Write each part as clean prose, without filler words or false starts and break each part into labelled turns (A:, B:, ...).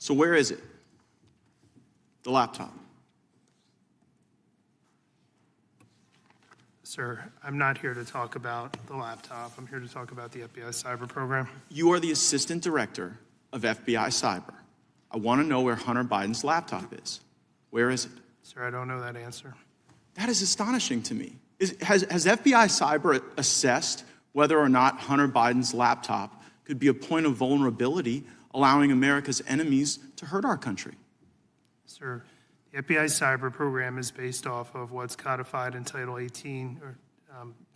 A: So where is it? The laptop.
B: Sir, I'm not here to talk about the laptop. I'm here to talk about the FBI cyber program.
A: You are the assistant director of FBI cyber. I want to know where Hunter Biden's laptop is. Where is it?
B: Sir, I don't know that answer.
A: That is astonishing to me. Has FBI cyber assessed whether or not Hunter Biden's laptop could be a point of vulnerability, allowing America's enemies to hurt our country?
B: Sir, the FBI cyber program is based off of what's codified in Title 18,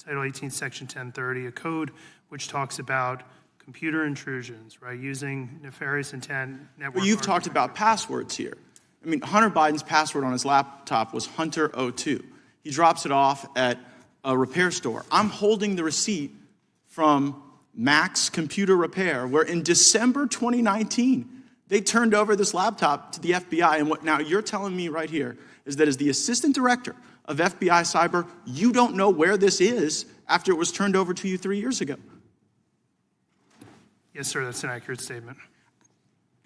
B: Title 18, Section 1030, a code which talks about computer intrusions, right, using nefarious intent.
A: Well, you've talked about passwords here. I mean, Hunter Biden's password on his laptop was Hunter02. He drops it off at a repair store. I'm holding the receipt from Max Computer Repair, where in December 2019, they turned over this laptop to the FBI. And what now you're telling me right here is that as the assistant director of FBI cyber, you don't know where this is after it was turned over to you 3 years ago.
B: Yes, sir, that's an accurate statement.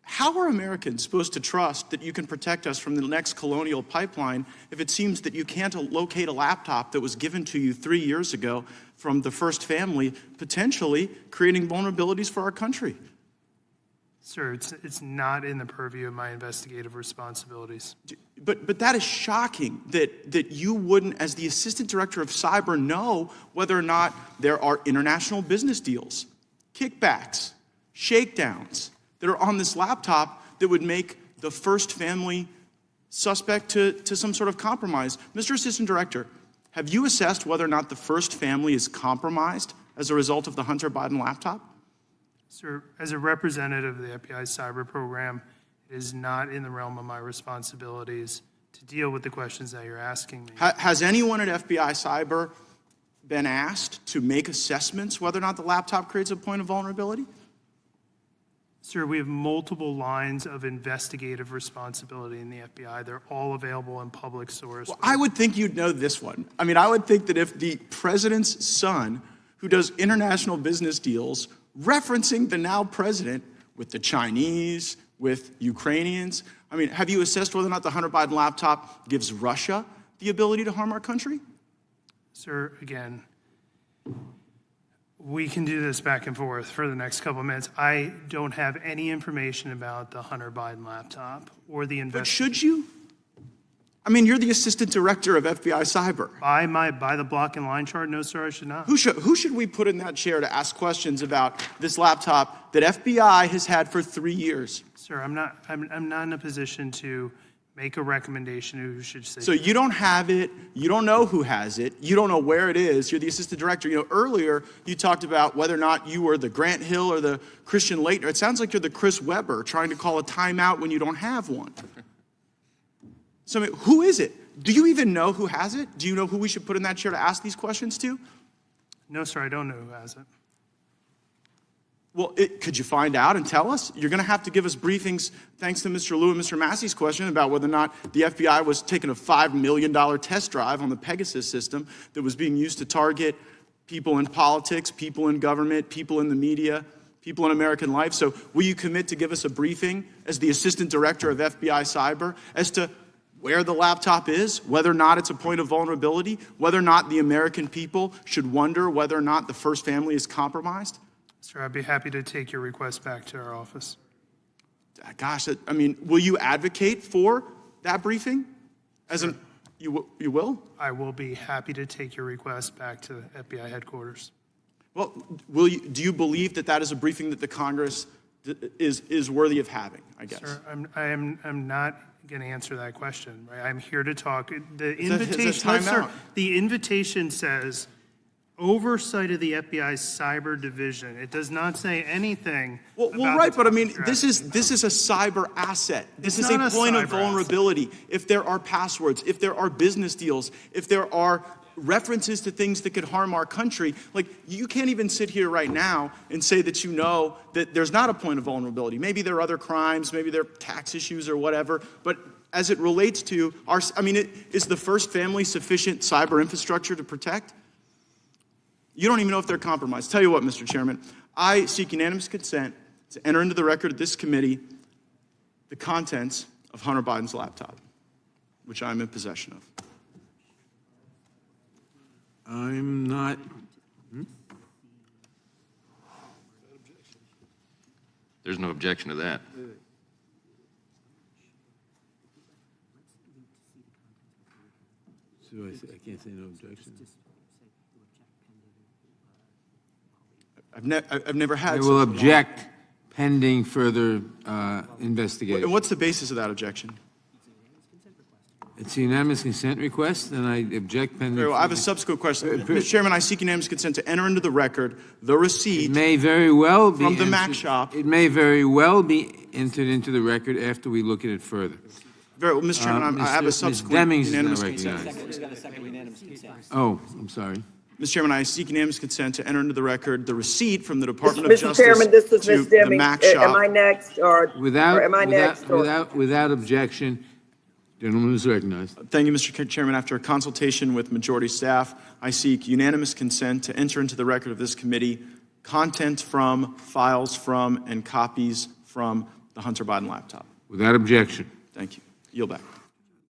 A: How are Americans supposed to trust that you can protect us from the next colonial pipeline if it seems that you can't locate a laptop that was given to you 3 years ago from the first family, potentially creating vulnerabilities for our country?
B: Sir, it's not in the purview of my investigative responsibilities.
A: But that is shocking that you wouldn't, as the assistant director of cyber, know whether or not there are international business deals, kickbacks, shakedowns that are on this laptop that would make the first family suspect to some sort of compromise. Mr. Assistant Director, have you assessed whether or not the first family is compromised as a result of the Hunter Biden laptop?
B: Sir, as a representative of the FBI cyber program, it is not in the realm of my responsibilities to deal with the questions that you're asking me.
A: Has anyone at FBI cyber been asked to make assessments whether or not the laptop creates a point of vulnerability?
B: Sir, we have multiple lines of investigative responsibility in the FBI. They're all available in public source.
A: Well, I would think you'd know this one. I mean, I would think that if the president's son, who does international business deals, referencing the now president with the Chinese, with Ukrainians, I mean, have you assessed whether or not the Hunter Biden laptop gives Russia the ability to harm our country?
B: Sir, again, we can do this back and forth for the next couple of minutes. I don't have any information about the Hunter Biden laptop or the investigation.
A: But should you? I mean, you're the assistant director of FBI cyber.
B: By the block and line chart, no, sir, I should not.
A: Who should we put in that chair to ask questions about this laptop that FBI has had for 3 years?
B: Sir, I'm not in a position to make a recommendation who should say.
A: So you don't have it, you don't know who has it, you don't know where it is, you're the assistant director. You know, earlier you talked about whether or not you were the Grant Hill or the Christian Laettner. It sounds like you're the Chris Webber trying to call a timeout when you don't have one. So I mean, who is it? Do you even know who has it? Do you know who we should put in that chair to ask these questions to?
B: No, sir, I don't know who has it.
A: Well, could you find out and tell us? You're going to have to give us briefings, thanks to Mr. Liu and Mr. Massey's question about whether or not the FBI was taking a $5 million test drive on the Pegasus system that was being used to target people in politics, people in government, people in the media, people in American life. So will you commit to give us a briefing as the assistant director of FBI cyber as to where the laptop is, whether or not it's a point of vulnerability, whether or not the American people should wonder whether or not the first family is compromised?
B: Sir, I'd be happy to take your request back to our office.
A: Gosh, I mean, will you advocate for that briefing? You will?
B: I will be happy to take your request back to FBI headquarters.
A: Well, do you believe that that is a briefing that the Congress is worthy of having, I guess?
B: Sir, I'm not going to answer that question. Right? I'm here to talk. The invitation, the invitation says oversight of the FBI's cyber division. It does not say anything.
A: Well, right, but I mean, this is a cyber asset. This is a point of vulnerability. If there are passwords, if there are business deals, if there are references to things that could harm our country, like you can't even sit here right now and say that you know that there's not a point of vulnerability. Maybe there are other crimes, maybe there are tax issues or whatever, but as it relates to our, I mean, is the first family sufficient cyber infrastructure to protect? You don't even know if they're compromised. Tell you what, Mr. Chairman, I seek unanimous consent to enter into the record of this committee the contents of Hunter Biden's laptop, which I'm in possession of.
C: I'm not.
D: There's no objection to that.
C: So I can't say no objection.
A: I've never had.
C: I
A: such
C: will
A: a
C: object pending further investigation.
A: And what's the basis of that objection?
C: It's a unanimous consent request, and I object pending.
A: Very well, I have a subsequent question. Mr. Chairman, I seek unanimous consent to enter into the record the receipt
C: It may very well be
A: from the Mac
C: entered-
A: shop.
C: It may very well be entered into the record after we look at it further.
A: Very well, Mr. Chairman, I have a
C: Ms.
A: subsequent
C: Demings is now
A: unanimous
C: recognized.
A: consent.
E: Who's got a second unanimous consent?
C: Oh, I'm sorry.
A: Mr. Chairman, I seek unanimous consent to enter into the record the receipt from the Department of
F: Mr.
A: Justice
F: Chairman, this is
A: to
F: Ms.
A: the
F: Deming.
A: Mac
F: Am I
A: shop.
F: next, or am I next? or-
C: Without objection, gentleman is recognized.
A: Thank you, Mr. Chairman. After a consultation with majority staff, I seek unanimous consent to enter into the record of this committee content from, files from, and copies from the Hunter Biden laptop.
C: Without objection.
A: Thank you. Yield back.